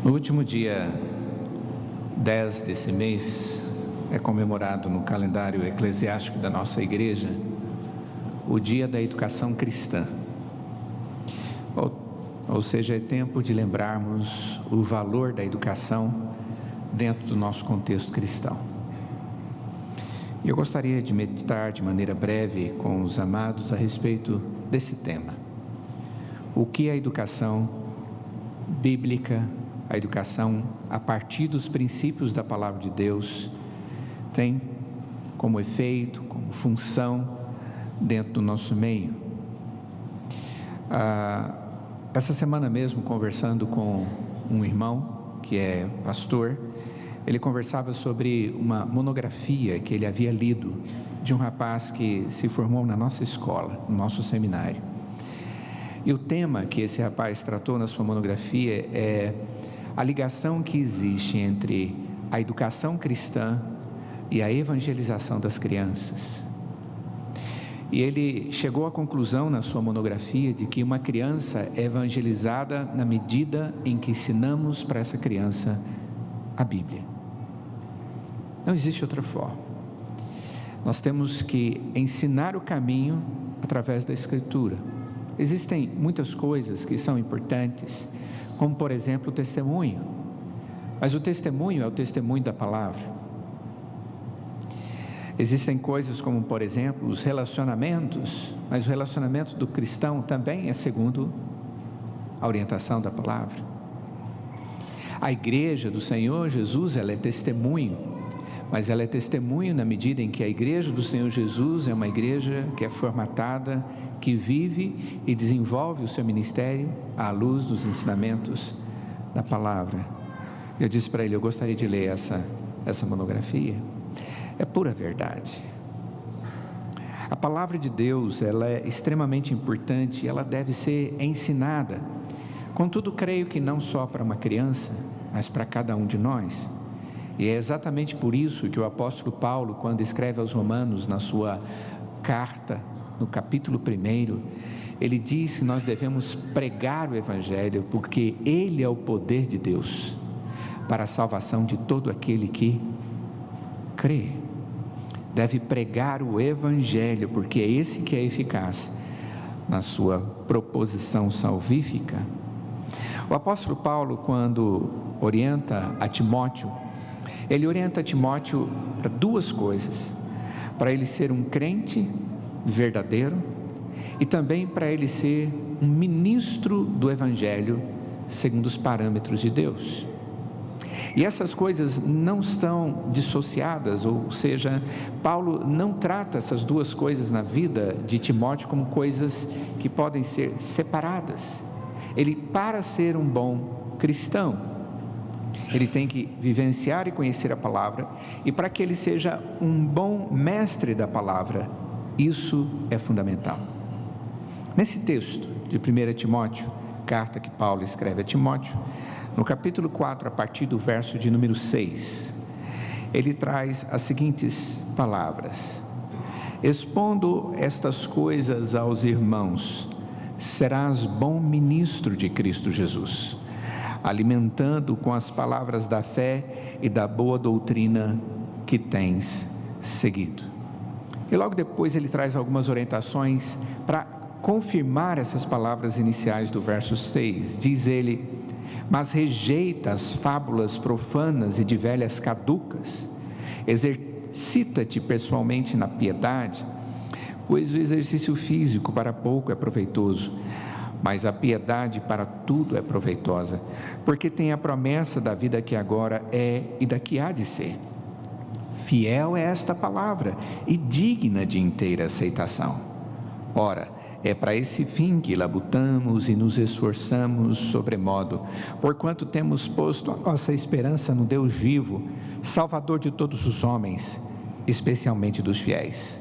No último dia 10 desse mês, é comemorado no calendário eclesiástico da nossa igreja o Dia da Educação Cristã. Ou seja, é tempo de lembrarmos o valor da educação dentro do nosso contexto cristão. E eu gostaria de meditar de maneira breve com os amados a respeito desse tema. O que a educação bíblica, a educação a partir dos princípios da Palavra de Deus, tem como efeito, como função dentro do nosso meio. Essa semana mesmo, conversando com um irmão que é pastor, ele conversava sobre uma monografia que ele havia lido de um rapaz que se formou na nossa escola, no nosso seminário. E o tema que esse rapaz tratou na sua monografia é a ligação que existe entre a educação cristã e a evangelização das crianças. E ele chegou à conclusão na sua monografia de que uma criança é evangelizada na medida em que ensinamos para essa criança a Bíblia. Não existe outra forma. Nós temos que ensinar o caminho através da Escritura. Existem muitas coisas que são importantes, como por exemplo o testemunho. Mas o testemunho é o testemunho da palavra. Existem coisas como, por exemplo, os relacionamentos, mas o relacionamento do cristão também é segundo a orientação da palavra. A igreja do Senhor Jesus, ela é testemunho, mas ela é testemunho na medida em que a igreja do Senhor Jesus é uma igreja que é formatada, que vive e desenvolve o seu ministério à luz dos ensinamentos da palavra. Eu disse para ele, eu gostaria de ler essa monografia. É pura verdade. A palavra de Deus, ela é extremamente importante e ela deve ser ensinada. Contudo, creio que não só para uma criança, mas para cada um de nós. E é exatamente por isso que o apóstolo Paulo, quando escreve aos Romanos, na sua carta, no capítulo 1, ele diz que nós devemos pregar o Evangelho, porque ele é o poder de Deus para a salvação de todo aquele que crê. Deve pregar o Evangelho, porque é esse que é eficaz na sua proposição salvífica. O apóstolo Paulo, quando orienta a Timóteo, ele orienta Timóteo para duas coisas: para ele ser um crente verdadeiro e também para ele ser um ministro do Evangelho segundo os parâmetros de Deus. E essas coisas não estão dissociadas, ou seja, Paulo não trata essas duas coisas na vida de Timóteo como coisas que podem ser separadas. Ele, para ser um bom cristão, ele tem que vivenciar e conhecer a palavra, e para que ele seja um bom mestre da palavra, isso é fundamental. Nesse texto de 1 Timóteo, carta que Paulo escreve a Timóteo, no capítulo 4, a partir do verso de número 6, ele traz as seguintes palavras: expondo estas coisas aos irmãos, serás bom ministro de Cristo Jesus, alimentando com as palavras da fé e da boa doutrina que tens seguido. E logo depois ele traz algumas orientações para confirmar essas palavras iniciais do verso 6. Diz ele: mas rejeita as fábulas profanas e de velhas caducas, exercita-te pessoalmente na piedade, pois o exercício físico para pouco é proveitoso, mas a piedade para tudo é proveitosa, porque tem a promessa da vida que agora é e da que há de ser. Fiel é esta palavra e digna de inteira aceitação. Ora, é para esse fim que labutamos e nos esforçamos sobremodo, porquanto temos posto a nossa esperança no Deus vivo, Salvador de todos os homens, especialmente dos fiéis.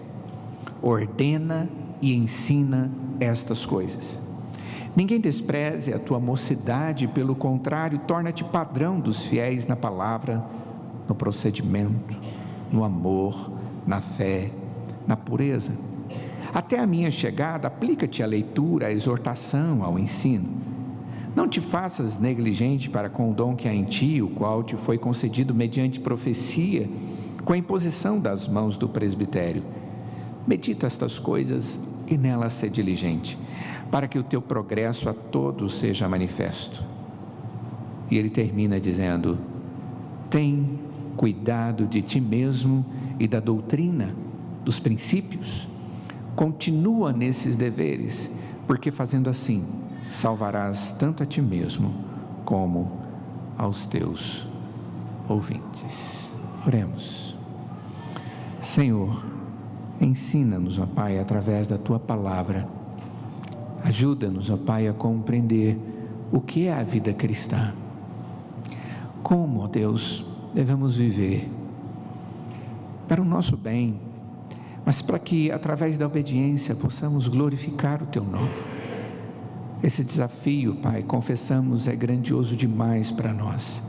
Ordena e ensina estas coisas. Ninguém despreze a tua mocidade, pelo contrário, torna-te padrão dos fiéis na palavra, no procedimento, no amor, na fé, na pureza. Até a minha chegada, aplica-te à leitura, à exortação, ao ensino. Não te faças negligente para com o dom que há em ti, o qual te foi concedido mediante profecia, com a imposição das mãos do presbitério. Medita estas coisas e nelas sê diligente, para que o teu progresso a todos seja manifesto. E ele termina dizendo: tem cuidado de ti mesmo e da doutrina, dos princípios. Continua nesses deveres, porque fazendo assim, salvarás tanto a ti mesmo, como aos teus ouvintes. Oremos. Senhor, ensina-nos, ó Pai, através da Tua Palavra. Ajuda-nos, ó Pai, a compreender o que é a vida cristã. Como, ó Deus, devemos viver para o nosso bem, mas para que, através da obediência, possamos glorificar o Teu nome. Esse desafio, Pai, confessamos, é grandioso demais para nós.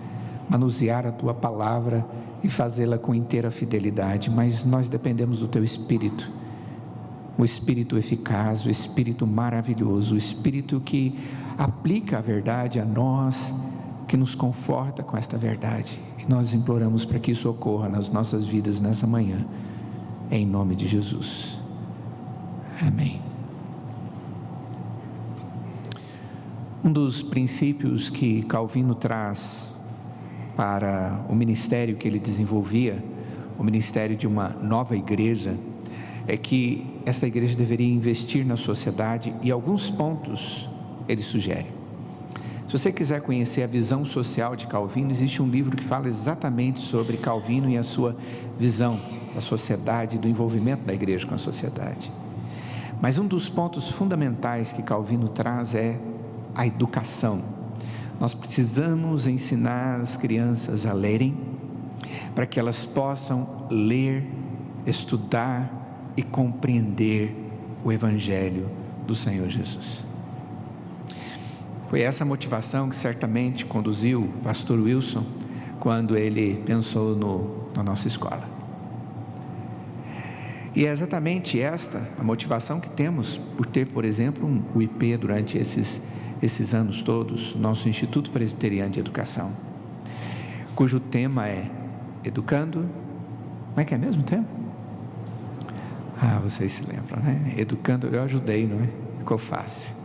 Manusear a Tua Palavra e fazê-la com inteira fidelidade, mas nós dependemos do Teu Espírito, o Espírito eficaz, o Espírito maravilhoso, o Espírito que aplica a verdade a nós, que nos conforta com esta verdade, e nós imploramos para que isso ocorra nas nossas vidas nessa manhã, em nome de Jesus, amém. Um dos princípios que Calvino traz para o ministério que ele desenvolvia, o ministério de uma nova igreja, é que esta igreja deveria investir na sociedade, e alguns pontos ele sugere. Se você quiser conhecer a visão social de Calvino, existe um livro que fala exatamente sobre Calvino e a sua visão da sociedade, do envolvimento da igreja com a sociedade. Mas um dos pontos fundamentais que Calvino traz é a educação. Nós precisamos ensinar as crianças a lerem, para que elas possam ler, estudar e compreender o Evangelho do Senhor Jesus. Foi essa motivação que certamente conduziu o pastor Wilson quando ele pensou na nossa escola. E é exatamente esta a motivação que temos por ter, por exemplo, o IP durante esses anos todos, nosso Instituto Presbiteriano de Educação, cujo tema é Educando. Como é que é mesmo o tema? Vocês se lembram, né? Educando, eu ajudei, não é? Ficou fácil.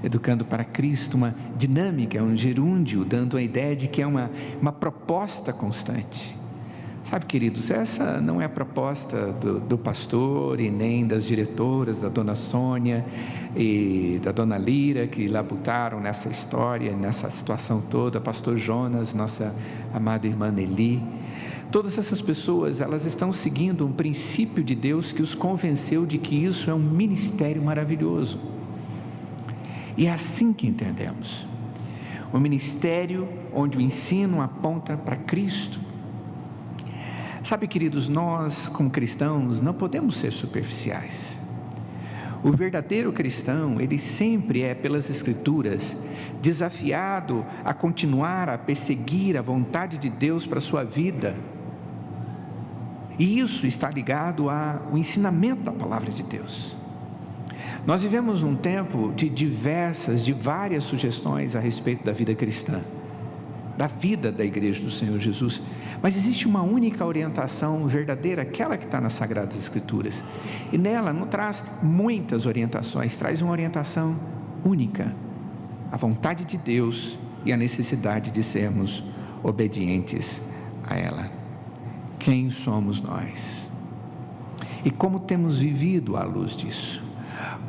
Educando para Cristo, uma dinâmica, um gerúndio, dando a ideia de que é uma proposta constante. Sabe, queridos, essa não é a proposta do pastor e nem das diretoras, da dona Sônia e da dona Lira, que labutaram nessa história, nessa situação toda, pastor Jonas, nossa amada irmã Nelly. Todas essas pessoas, elas estão seguindo um princípio de Deus que os convenceu de que isso é um ministério maravilhoso. E é assim que entendemos. Um ministério onde o ensino aponta para Cristo. Sabe, queridos, nós como cristãos não podemos ser superficiais. O verdadeiro cristão, ele sempre é, pelas Escrituras, desafiado a continuar a perseguir a vontade de Deus para a sua vida. E isso está ligado ao ensinamento da palavra de Deus. Nós vivemos num tempo de várias sugestões a respeito da vida cristã, da vida da igreja do Senhor Jesus, mas existe uma única orientação verdadeira, aquela que está nas Sagradas Escrituras, e nela não traz muitas orientações, traz uma orientação única, a vontade de Deus e a necessidade de sermos obedientes a ela. Quem somos nós? E como temos vivido à luz disso?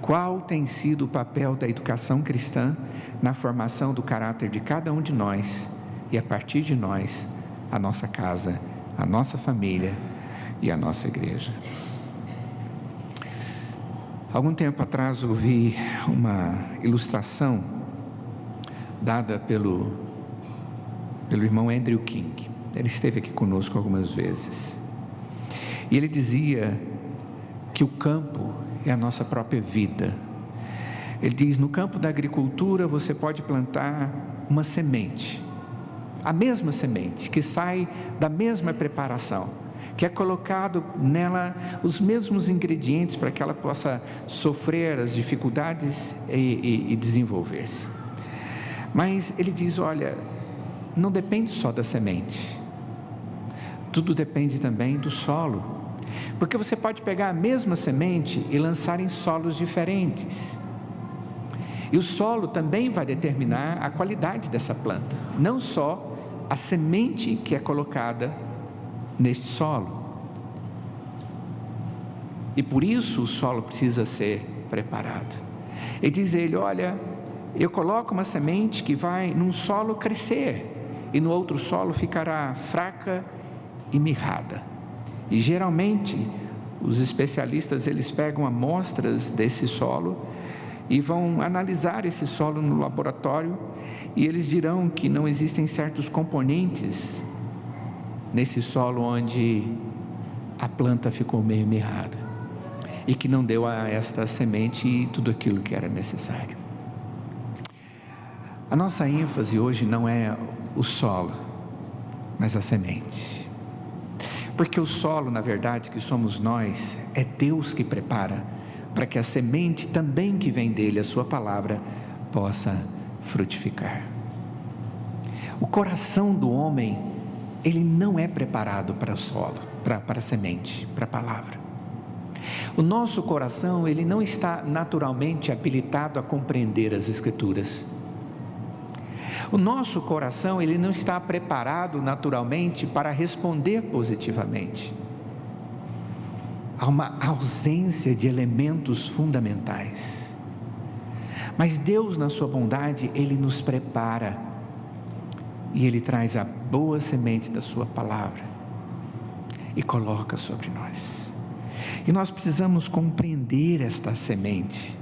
Qual tem sido o papel da educação cristã na formação do caráter de cada um de nós e, a partir de nós, a nossa casa, a nossa família e a nossa igreja? Algum tempo atrás ouvi uma ilustração dada pelo irmão Andrew King. Ele esteve aqui conosco algumas vezes. E ele dizia que o campo é a nossa própria vida. Ele diz: no campo da agricultura você pode plantar uma semente, a mesma semente, que sai da mesma preparação, que é colocado nela os mesmos ingredientes para que ela possa sofrer as dificuldades e desenvolver-se. Mas ele diz, olha, não depende só da semente, tudo depende também do solo, porque você pode pegar a mesma semente e lançar em solos diferentes, e o solo também vai determinar a qualidade dessa planta, não só a semente que é colocada neste solo. E por isso o solo precisa ser preparado. E diz ele, olha, eu coloco uma semente que vai num solo crescer, e no outro solo ficará fraca e mirrada. E geralmente os especialistas, eles pegam amostras desse solo e vão analisar esse solo no laboratório, e eles dirão que não existem certos componentes nesse solo onde a planta ficou meio mirrada, e que não deu a esta semente tudo aquilo que era necessário. A nossa ênfase hoje não é o solo, mas a semente. Porque o solo, na verdade, que somos nós, é Deus que prepara para que a semente também que vem dele, a sua palavra, possa frutificar. O coração do homem, ele não é preparado para o solo, para a semente, para a palavra. O nosso coração, ele não está naturalmente habilitado a compreender as Escrituras. O nosso coração, ele não está preparado naturalmente para responder positivamente. Há uma ausência de elementos fundamentais. Mas Deus, na sua bondade, ele nos prepara, e ele traz a boa semente da sua palavra e coloca sobre nós. E nós precisamos compreender esta semente,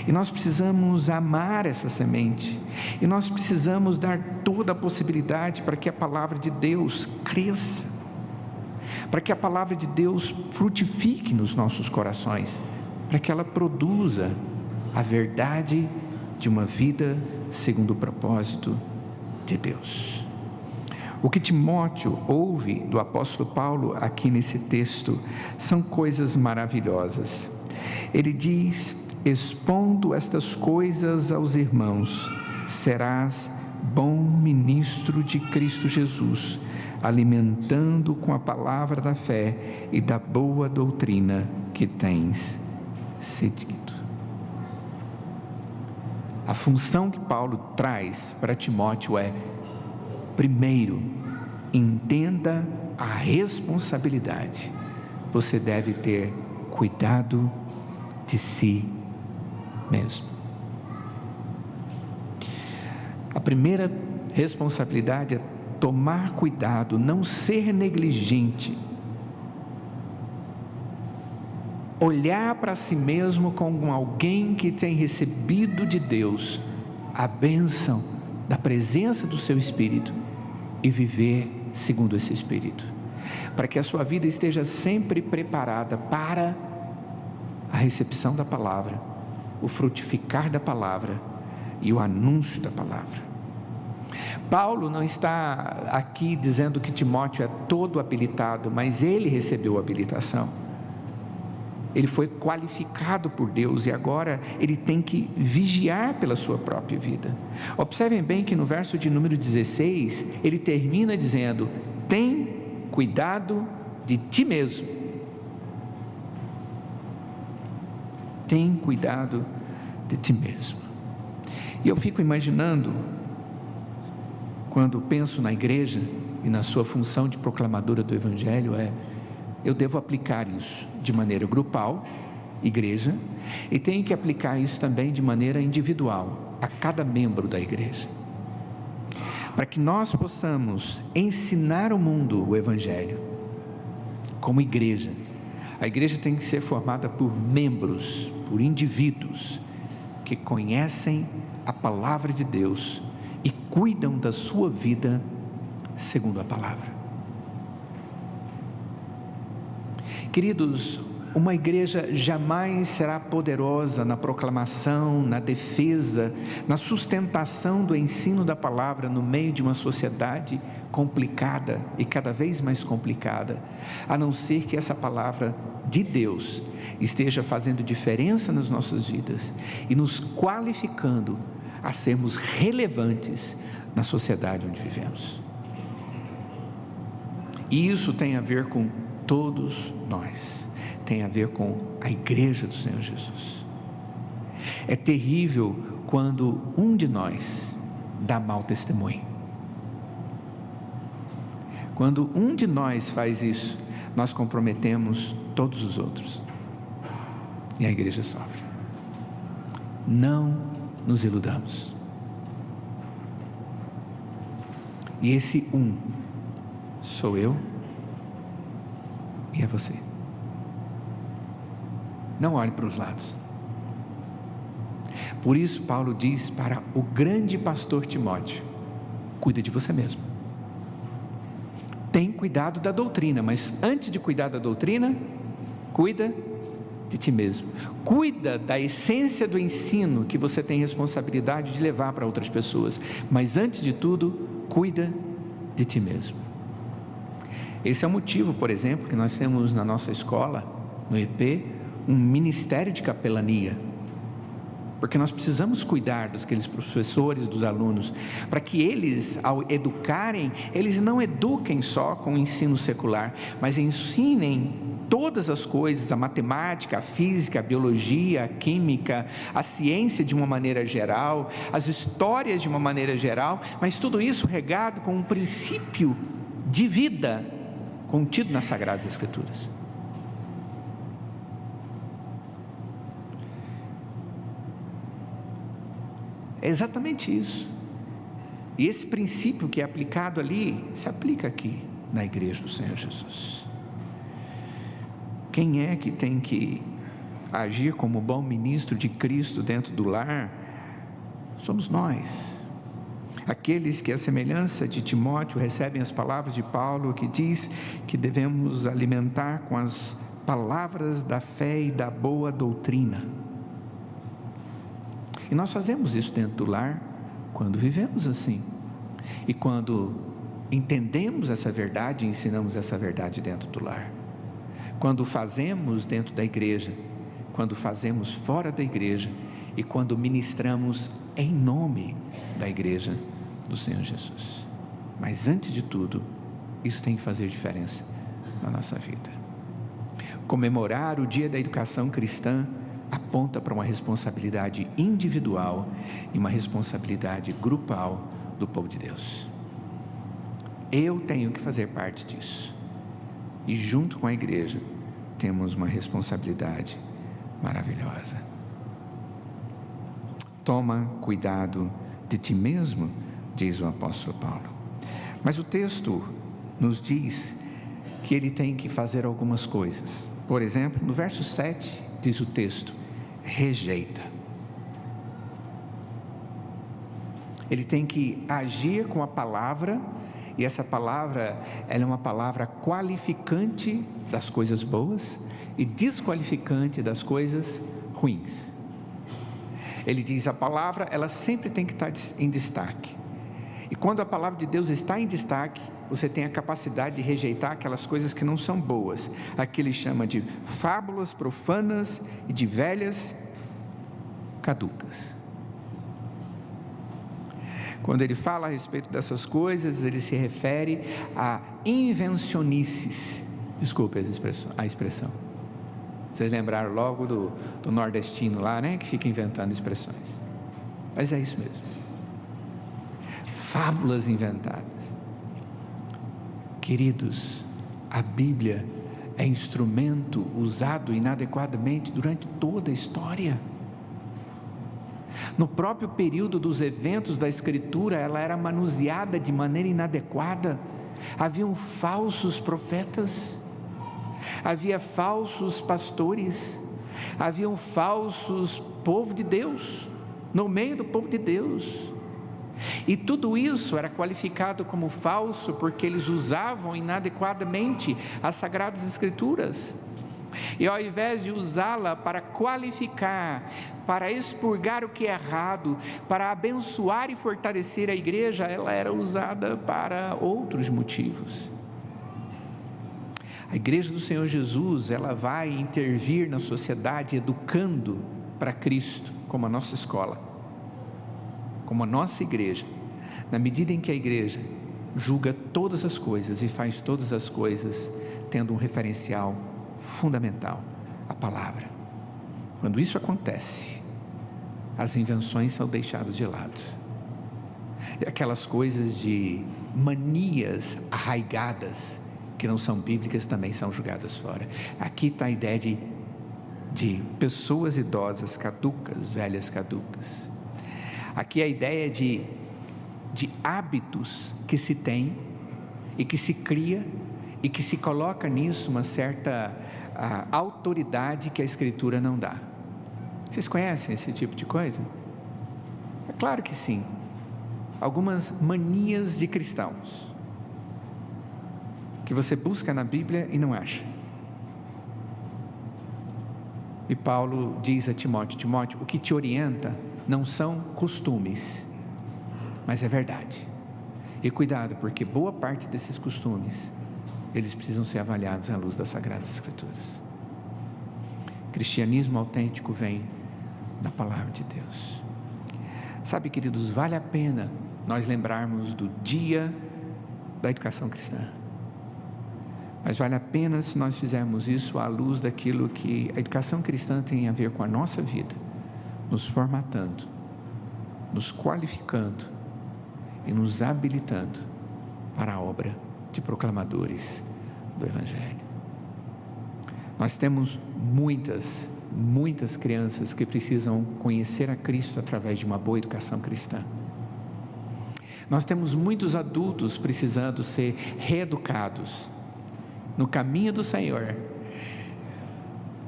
e nós precisamos amar essa semente, e nós precisamos dar toda a possibilidade para que a palavra de Deus cresça, para que a palavra de Deus frutifique nos nossos corações, para que ela produza a verdade de uma vida segundo o propósito de Deus. O que Timóteo ouve do apóstolo Paulo aqui nesse texto são coisas maravilhosas. Ele diz: expondo estas coisas aos irmãos, serás bom ministro de Cristo Jesus, alimentando com a palavra da fé e da boa doutrina que tens seguido. A função que Paulo traz para Timóteo é: primeiro, entenda a responsabilidade. Você deve ter cuidado de si mesmo. A primeira responsabilidade é tomar cuidado, não ser negligente, olhar para si mesmo como alguém que tem recebido de Deus a bênção da presença do seu Espírito e viver segundo esse Espírito, para que a sua vida esteja sempre preparada para a recepção da palavra, o frutificar da palavra e o anúncio da palavra. Paulo não está aqui dizendo que Timóteo é todo habilitado, mas ele recebeu habilitação. Ele foi qualificado por Deus e agora ele tem que vigiar pela sua própria vida. Observem bem que no verso de número 16, ele termina dizendo: tem cuidado de ti mesmo. Tem cuidado de ti mesmo. E eu fico imaginando, quando penso na igreja e na sua função de proclamadora do Evangelho, eu devo aplicar isso de maneira grupal, igreja, e tenho que aplicar isso também de maneira individual, a cada membro da igreja, para que nós possamos ensinar ao mundo o Evangelho, como igreja. A igreja tem que ser formada por membros, por indivíduos, que conhecem a palavra de Deus e cuidam da sua vida segundo a palavra. Queridos, uma igreja jamais será poderosa na proclamação, na defesa, na sustentação do ensino da palavra no meio de uma sociedade complicada e cada vez mais complicada, a não ser que essa palavra de Deus esteja fazendo diferença nas nossas vidas e nos qualificando a sermos relevantes na sociedade onde vivemos. E isso tem a ver com todos nós, tem a ver com a igreja do Senhor Jesus. É terrível quando um de nós dá mau testemunho. Quando um de nós faz isso, nós comprometemos todos os outros. E a igreja sofre. Não nos iludamos. E esse um sou eu e é você. Não olhe para os lados. Por isso Paulo diz para o grande pastor Timóteo: cuida de você mesmo. Tem cuidado da doutrina, mas antes de cuidar da doutrina, cuida de ti mesmo. Cuida da essência do ensino que você tem responsabilidade de levar para outras pessoas, mas antes de tudo, cuida de ti mesmo. Esse é o motivo, por exemplo, que nós temos na nossa escola, no EP, um ministério de capelania, porque nós precisamos cuidar daqueles professores, dos alunos, para que eles, ao educarem, eles não eduquem só com o ensino secular, mas ensinem todas as coisas, a matemática, a física, a biologia, a química, a ciência de uma maneira geral, as histórias de uma maneira geral, mas tudo isso regado com um princípio de vida contido nas Sagradas Escrituras. É exatamente isso. E esse princípio que é aplicado ali, se aplica aqui na igreja do Senhor Jesus. Quem é que tem que agir como bom ministro de Cristo dentro do lar? Somos nós. Aqueles que, à semelhança de Timóteo, recebem as palavras de Paulo, que diz que devemos alimentar com as palavras da fé e da boa doutrina. E nós fazemos isso dentro do lar, quando vivemos assim. E quando entendemos essa verdade e ensinamos essa verdade dentro do lar. Quando fazemos dentro da igreja, quando fazemos fora da igreja e quando ministramos em nome da igreja do Senhor Jesus. Mas antes de tudo, isso tem que fazer diferença na nossa vida. Comemorar o Dia da Educação Cristã aponta para uma responsabilidade individual e uma responsabilidade grupal do povo de Deus. Eu tenho que fazer parte disso. E junto com a igreja, temos uma responsabilidade maravilhosa. Toma cuidado de ti mesmo, diz o apóstolo Paulo. Mas o texto nos diz que ele tem que fazer algumas coisas. Por exemplo, no verso 7, diz o texto: rejeita. Ele tem que agir com a palavra, e essa palavra, ela é uma palavra qualificante das coisas boas e desqualificante das coisas ruins. Ele diz: a palavra, ela sempre tem que estar em destaque. E quando a palavra de Deus está em destaque, você tem a capacidade de rejeitar aquelas coisas que não são boas. Aqui ele chama de fábulas profanas e de velhas caducas. Quando ele fala a respeito dessas coisas, ele se refere a invencionices. Desculpe a expressão. Vocês lembraram logo do nordestino lá, né? Que fica inventando expressões. Mas é isso mesmo. Fábulas inventadas. Queridos, a Bíblia é instrumento usado inadequadamente durante toda a história. No próprio período dos eventos da Escritura, ela era manuseada de maneira inadequada. Haviam falsos profetas, havia falsos pastores, haviam falsos povo de Deus, no meio do povo de Deus. E tudo isso era qualificado como falso porque eles usavam inadequadamente as Sagradas Escrituras. E ao invés de usá-la para qualificar, para expurgar o que é errado, para abençoar e fortalecer a igreja, ela era usada para outros motivos. A igreja do Senhor Jesus, ela vai intervir na sociedade educando para Cristo, como a nossa escola. como a nossa igreja, na medida em que a igreja julga todas as coisas e faz todas as coisas tendo um referencial fundamental, a palavra. Quando isso acontece, as invenções são deixadas de lado. E aquelas coisas de manias arraigadas que não são bíblicas também são jogadas fora. Aqui está a ideia de pessoas idosas caducas, velhas caducas. Aqui é a ideia de hábitos que se tem e que se cria e que se coloca nisso uma certa autoridade que a Escritura não dá. Vocês conhecem esse tipo de coisa? É claro que sim. Algumas manias de cristãos que você busca na Bíblia e não acha. E Paulo diz a Timóteo, o que te orienta não são costumes, mas é verdade. E cuidado, porque boa parte desses costumes, eles precisam ser avaliados à luz das Sagradas Escrituras. Cristianismo autêntico vem da Palavra de Deus. Sabe, queridos, vale a pena nós lembrarmos do dia da educação cristã. Mas vale a pena se nós fizermos isso à luz daquilo que a educação cristã tem a ver com a nossa vida, nos formatando, nos qualificando e nos habilitando para a obra de proclamadores do Evangelho. Nós temos muitas crianças que precisam conhecer a Cristo através de uma boa educação cristã. Nós temos muitos adultos precisando ser reeducados no caminho do Senhor.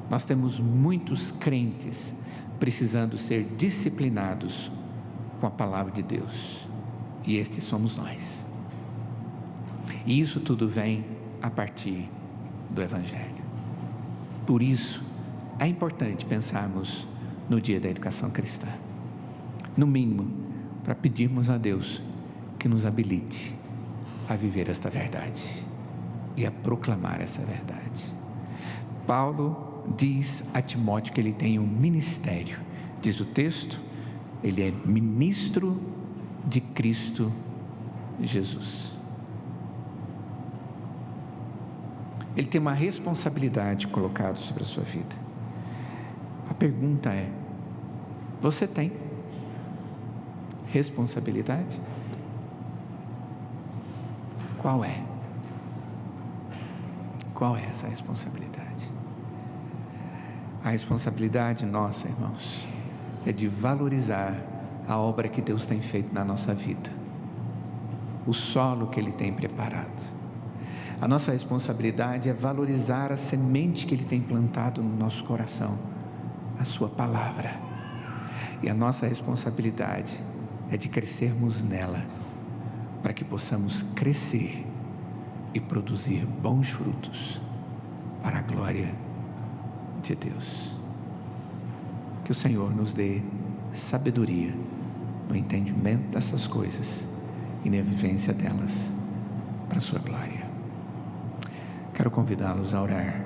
Nós temos muitos crentes precisando ser disciplinados com a palavra de Deus, e estes somos nós. E isso tudo vem a partir do Evangelho. Por isso é importante pensarmos no dia da educação cristã, no mínimo para pedirmos a Deus que nos habilite a viver esta verdade e a proclamar essa verdade. Paulo diz a Timóteo que ele tem um ministério. Diz o texto, ele é ministro de Cristo Jesus. Ele tem uma responsabilidade colocada sobre a sua vida. A pergunta é: você tem responsabilidade? Qual é? Qual é essa responsabilidade? A responsabilidade nossa, irmãos, é de valorizar a obra que Deus tem feito na nossa vida, o solo que Ele tem preparado. A nossa responsabilidade é valorizar a semente que Ele tem plantado no nosso coração, a Sua palavra. E a nossa responsabilidade é de crescermos nela, para que possamos crescer e produzir bons frutos para a glória de Deus. Que o Senhor nos dê sabedoria no entendimento dessas coisas e na vivência delas para a sua glória. Quero convidá-los a orar